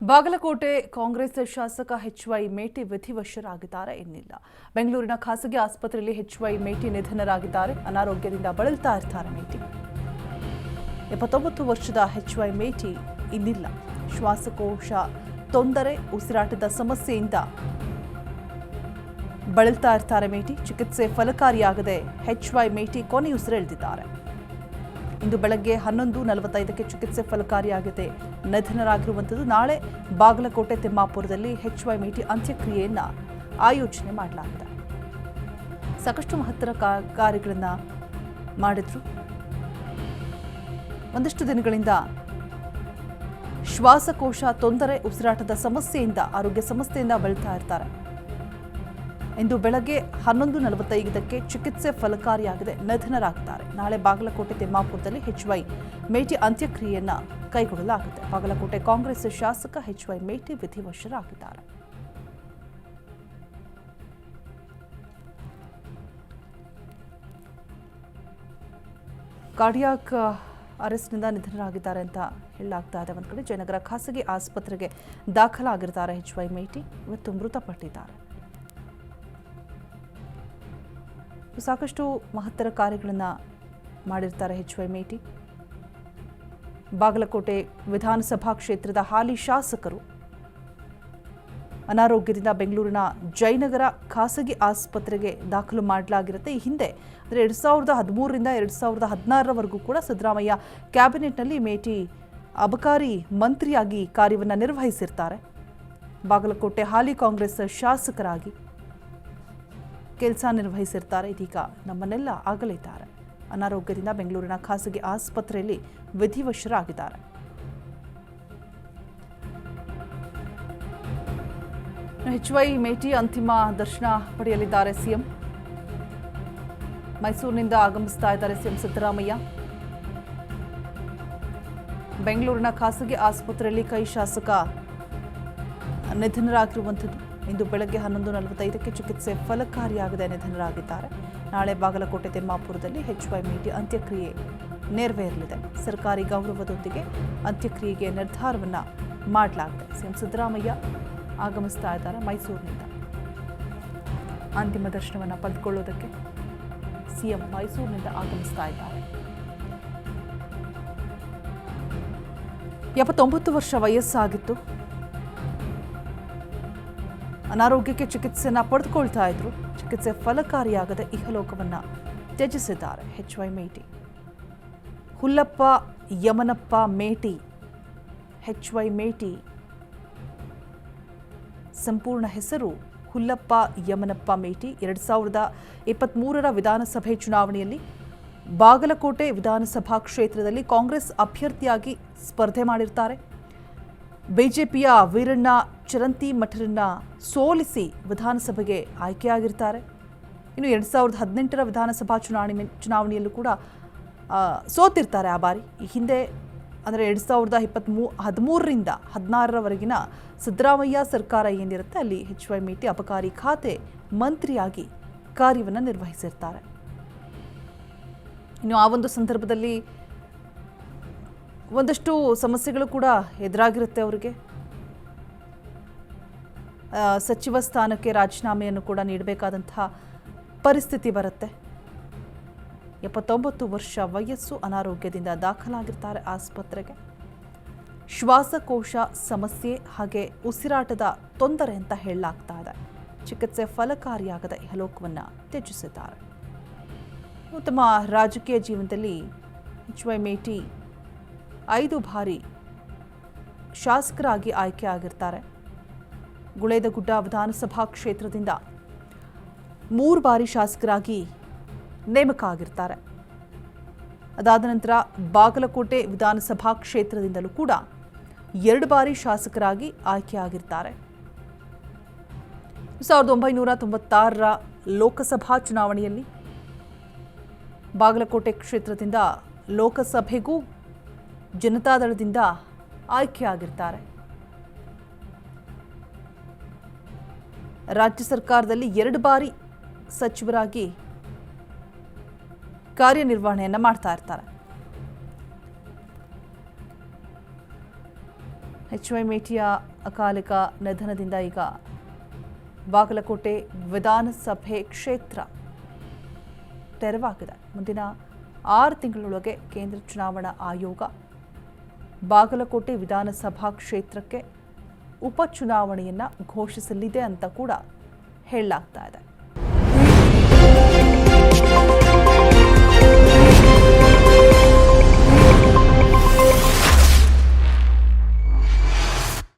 ಬಾಗಲಕೋಟೆ ಕಾಂಗ್ರೆಸ್ ಶಾಸಕ ಎಚ್.ವೈ. ಮೇಟಿ ವಿಧಿವಶರಾಗಿದ್ದಾರೆ ಎನ್ನಿಲ್ಲ. ಬೆಂಗಳೂರಿನ ಖಾಸಗಿ ಆಸ್ಪತ್ರೆಯಲ್ಲಿ ಎಚ್.ವೈ. ಮೇಟಿ ನಿಧನರಾಗಿದ್ದಾರೆ. ಅನಾರೋಗ್ಯದಿಂದ ಬಳಲ್ತಾ ಇರ್ತಾರೆ ಮೇಟಿ. 79 ವರ್ಷದ ಎಚ್.ವೈ. ಮೇಟಿ ಇನ್ನಿಲ್ಲ. ಶ್ವಾಸಕೋಶ ತೊಂದರೆ, ಉಸಿರಾಟದ ಸಮಸ್ಯೆಯಿಂದ ಬಳಲ್ತಾ ಇರ್ತಾರೆ ಮೇಟಿ. ಚಿಕಿತ್ಸೆ ಫಲಕಾರಿಯಾಗದೆ ಎಚ್.ವೈ. ಮೇಟಿ ಕೊನೆಯುಸಿರೆಳೆದಿದ್ದಾರೆ. ಇಂದು ಬೆಳಗ್ಗೆ 11:45ಕ್ಕೆ ಚಿಕಿತ್ಸೆ ಫಲಕಾರಿಯಾಗಿದೆ ನಿಧನರಾಗಿರುವಂಥದ್ದು. ನಾಳೆ ಬಾಗಲಕೋಟೆ ತಿಮ್ಮಾಪುರದಲ್ಲಿ ಎಚ್.ವೈ. ಮೇಟಿ ಅಂತ್ಯಕ್ರಿಯೆಯನ್ನು ಆಯೋಜನೆ ಮಾಡಲಾಗಿದೆ. ಸಾಕಷ್ಟು ಮಹತ್ತರ ಕಾರ್ಯಗಳನ್ನು ಮಾಡಿದ್ರು. ಒಂದಷ್ಟು ದಿನಗಳಿಂದ ಶ್ವಾಸಕೋಶ ತೊಂದರೆ, ಉಸಿರಾಟದ ಸಮಸ್ಯೆಯಿಂದ, ಆರೋಗ್ಯ ಸಮಸ್ಯೆಯಿಂದ ಬಳಲ್ತಾ ಇರ್ತಾರೆ. ಇಂದು ಬೆಳಗ್ಗೆ 11:45ಕ್ಕೆ ಚಿಕಿತ್ಸೆ ಫಲಕಾರಿಯಾಗಿದೆ ನಿಧನರಾಗಿದ್ದಾರೆ. ನಾಳೆ ಬಾಗಲಕೋಟೆ ತಿಮ್ಮಾಪುರದಲ್ಲಿ ಎಚ್.ವೈ. ಮೇಟಿ ಅಂತ್ಯಕ್ರಿಯೆಯನ್ನು ಕೈಗೊಳ್ಳಲಾಗಿದೆ. ಬಾಗಲಕೋಟೆ ಕಾಂಗ್ರೆಸ್ ಶಾಸಕ ಎಚ್.ವೈ. ಮೇಟಿ ವಿಧಿವಶರಾಗಿದ್ದಾರೆ. ಕಾರ್ಡಿಯಾಕ್ ಅರೆಸ್ಟ್ನಿಂದ ನಿಧನರಾಗಿದ್ದಾರೆ ಅಂತ ಹೇಳಲಾಗ್ತಾ ಇದೆ. ಒಂದು ಕಡೆ ಜಯನಗರ ಖಾಸಗಿ ಆಸ್ಪತ್ರೆಗೆ ದಾಖಲಾಗಿರ್ತಾರೆ ಎಚ್.ವೈ. ಮೇಟಿ. ಇವತ್ತು ಮೃತಪಟ್ಟಿದ್ದಾರೆ. ಸಾಕಷ್ಟು ಮಹತ್ತರ ಕಾರ್ಯಗಳನ್ನು ಮಾಡಿರ್ತಾರೆ ಎಚ್.ವೈ. ಮೇಟಿ. ಬಾಗಲಕೋಟೆ ವಿಧಾನಸಭಾ ಕ್ಷೇತ್ರದ ಹಾಲಿ ಶಾಸಕರು. ಅನಾರೋಗ್ಯದಿಂದ ಬೆಂಗಳೂರಿನ ಜಯನಗರ ಖಾಸಗಿ ಆಸ್ಪತ್ರೆಗೆ ದಾಖಲು ಮಾಡಲಾಗಿರುತ್ತೆ. ಈ ಹಿಂದೆ ಅಂದರೆ 2013ರಿಂದ 2016ರವರೆಗೂ ಕೂಡ ಸಿದ್ದರಾಮಯ್ಯ ಕ್ಯಾಬಿನೆಟ್ನಲ್ಲಿ ಮೇಟಿ ಅಬಕಾರಿ ಮಂತ್ರಿಯಾಗಿ ಕಾರ್ಯವನ್ನು ನಿರ್ವಹಿಸಿರ್ತಾರೆ. ಬಾಗಲಕೋಟೆ ಹಾಲಿ ಕಾಂಗ್ರೆಸ್ ಶಾಸಕರಾಗಿ ಕೆಲಸ ನಿರ್ವಹಿಸಿರ್ತಾರೆ. ಇದೀಗ ನಮ್ಮನ್ನೆಲ್ಲ ಅಗಲಿದ್ದಾರೆ. ಅನಾರೋಗ್ಯದಿಂದ ಬೆಂಗಳೂರಿನ ಖಾಸಗಿ ಆಸ್ಪತ್ರೆಯಲ್ಲಿ ವಿಧಿವಶರಾಗಿದ್ದಾರೆ. ಎಚ್.ವೈ. ಮೇಟಿ ಅಂತಿಮ ದರ್ಶನ ಪಡೆಯಲಿದ್ದಾರೆ ಸಿಎಂ. ಮೈಸೂರಿನಿಂದ ಆಗಮಿಸ್ತಾ ಇದ್ದಾರೆ ಸಿಎಂ ಸಿದ್ದರಾಮಯ್ಯ. ಬೆಂಗಳೂರಿನ ಖಾಸಗಿ ಆಸ್ಪತ್ರೆಯಲ್ಲಿ ಕೈ ಶಾಸಕ ನಿಧನರಾಗಿರುವಂಥದ್ದು. ಇಂದು ಬೆಳಗ್ಗೆ 11:45ಕ್ಕೆ ಚಿಕಿತ್ಸೆ ಫಲಕಾರಿಯಾಗದೆ ನಿಧನರಾಗಿದ್ದಾರೆ. ನಾಳೆ ಬಾಗಲಕೋಟೆ ತಿಮ್ಮಾಪುರದಲ್ಲಿ ಎಚ್.ವೈ. ಮೇಟಿ ಅಂತ್ಯಕ್ರಿಯೆ ನೆರವೇರಲಿದೆ. ಸರ್ಕಾರಿ ಗೌರವದೊಂದಿಗೆ ಅಂತ್ಯಕ್ರಿಯೆಗೆ ನಿರ್ಧಾರವನ್ನು ಮಾಡಲಾಗಿದೆ. ಸಿಎಂ ಸಿದ್ದರಾಮಯ್ಯ ಆಗಮಿಸ್ತಾ ಇದ್ದಾರೆ ಮೈಸೂರಿನಿಂದ. ಅಂತಿಮ ದರ್ಶನವನ್ನು ಪಡೆದುಕೊಳ್ಳೋದಕ್ಕೆ ಸಿಎಂ ಮೈಸೂರಿನಿಂದ ಆಗಮಿಸ್ತಾ ಇದ್ದಾರೆ. 79 ವರ್ಷ ವಯಸ್ಸಾಗಿತ್ತು. ಅನಾರೋಗ್ಯಕ್ಕೆ ಚಿಕಿತ್ಸೆಯನ್ನು ಪಡೆದುಕೊಳ್ತಾ ಇದ್ರು. ಚಿಕಿತ್ಸೆ ಫಲಕಾರಿಯಾಗದೆ ಇಹಲೋಕವನ್ನು ತ್ಯಜಿಸಿದ್ದಾರೆ ಎಚ್.ವೈ. ಮೇಟಿ. ಹುಲ್ಲಪ್ಪ ಯಮನಪ್ಪ ಮೇಟಿ. ಎಚ್.ವೈ. ಮೇಟಿ ಸಂಪೂರ್ಣ ಹೆಸರು ಹುಲ್ಲಪ್ಪ ಯಮನಪ್ಪ ಮೇಟಿ. 2023ರ ವಿಧಾನಸಭೆ ಚುನಾವಣೆಯಲ್ಲಿ ಬಾಗಲಕೋಟೆ ವಿಧಾನಸಭಾ ಕ್ಷೇತ್ರದಲ್ಲಿ ಕಾಂಗ್ರೆಸ್ ಅಭ್ಯರ್ಥಿಯಾಗಿ ಸ್ಪರ್ಧೆ ಮಾಡಿರ್ತಾರೆ. ಬಿಜೆಪಿಯ ವೀರಣ್ಣ ಚರಂತಿಮಠರನ್ನ ಸೋಲಿಸಿ ವಿಧಾನಸಭೆಗೆ ಆಯ್ಕೆಯಾಗಿರ್ತಾರೆ. ಇನ್ನು 2018ರ ವಿಧಾನಸಭಾ ಚುನಾವಣೆಯಲ್ಲೂ ಕೂಡ ಸೋತಿರ್ತಾರೆ. ಆ ಬಾರಿ ಈ ಹಿಂದೆ ಅಂದರೆ 2013ರಿಂದ 16ರವರೆಗಿನ ಸಿದ್ದರಾಮಯ್ಯ ಸರ್ಕಾರ ಏನಿರುತ್ತೆ ಅಲ್ಲಿ ಎಚ್.ವೈ. ಮೇಟಿ ಅಬಕಾರಿ ಖಾತೆ ಮಂತ್ರಿಯಾಗಿ ಕಾರ್ಯವನ್ನು ನಿರ್ವಹಿಸಿರ್ತಾರೆ. ಇನ್ನು ಆ ಒಂದು ಸಂದರ್ಭದಲ್ಲಿ ಒಂದಷ್ಟು ಸಮಸ್ಯೆಗಳು ಕೂಡ ಎದುರಾಗಿರುತ್ತೆ ಅವರಿಗೆ. ಸಚಿವ ಸ್ಥಾನಕ್ಕೆ ರಾಜೀನಾಮೆಯನ್ನು ಕೂಡ ನೀಡಬೇಕಾದಂತಹ ಪರಿಸ್ಥಿತಿ ಬರುತ್ತೆ. 79 ವರ್ಷ ವಯಸ್ಸು, ಅನಾರೋಗ್ಯದಿಂದ ದಾಖಲಾಗಿರ್ತಾರೆ ಆಸ್ಪತ್ರೆಗೆ. ಶ್ವಾಸಕೋಶ ಸಮಸ್ಯೆ ಹಾಗೆ ಉಸಿರಾಟದ ತೊಂದರೆ ಅಂತ ಹೇಳಲಾಗ್ತಾ ಇದೆ. ಚಿಕಿತ್ಸೆ ಫಲಕಾರಿಯಾಗದ ಇಹಲೋಕವನ್ನು ತ್ಯಜಿಸಿದ್ದಾರೆ. ತಮ್ಮ ರಾಜಕೀಯ ಜೀವನದಲ್ಲಿ ಎಚ್.ವೈ. ಮೇಟಿ 5 ಬಾರಿ ಶಾಸಕರಾಗಿ ಆಯ್ಕೆಯಾಗಿರ್ತಾರೆ. ಗುಳೇದಗುಡ್ಡ ವಿಧಾನಸಭಾ ಕ್ಷೇತ್ರದಿಂದ 3 ಬಾರಿ ಶಾಸಕರಾಗಿ ನೇಮಕ ಆಗಿರ್ತಾರೆ. ಅದಾದ ನಂತರ ಬಾಗಲಕೋಟೆ ವಿಧಾನಸಭಾ ಕ್ಷೇತ್ರದಿಂದಲೂ ಕೂಡ 2 ಬಾರಿ ಶಾಸಕರಾಗಿ ಆಯ್ಕೆಯಾಗಿರ್ತಾರೆ. 1996ರ ಲೋಕಸಭಾ ಚುನಾವಣೆಯಲ್ಲಿ ಬಾಗಲಕೋಟೆ ಕ್ಷೇತ್ರದಿಂದ ಲೋಕಸಭೆಗೂ ಜನತಾದಳದಿಂದ ಆಯ್ಕೆಯಾಗಿರ್ತಾರೆ. ರಾಜ್ಯ ಸರ್ಕಾರದಲ್ಲಿ 2 ಬಾರಿ ಸಚಿವರಾಗಿ ಕಾರ್ಯನಿರ್ವಹಣೆಯನ್ನು ಮಾಡ್ತಾ ಇರ್ತಾರೆ. HY ಮೇಟಿಯ ಅಕಾಲಿಕ ನಿಧನದಿಂದ ಈಗ ಬಾಗಲಕೋಟೆ ವಿಧಾನಸಭೆ ಕ್ಷೇತ್ರ ತೆರವಾಗಿದೆ. ಮುಂದಿನ 6 ತಿಂಗಳೊಳಗೆ ಕೇಂದ್ರ ಚುನಾವಣಾ ಆಯೋಗ ಬಾಗಲಕೋಟೆ ವಿಧಾನಸಭಾ ಕ್ಷೇತ್ರಕ್ಕೆ ಉಪಚುನಾವಣೆಯನ್ನು ಘೋಷಿಸಲಿದೆ ಅಂತ ಕೂಡ ಹೇಳಲಾಗ್ತಾ ಇದೆ.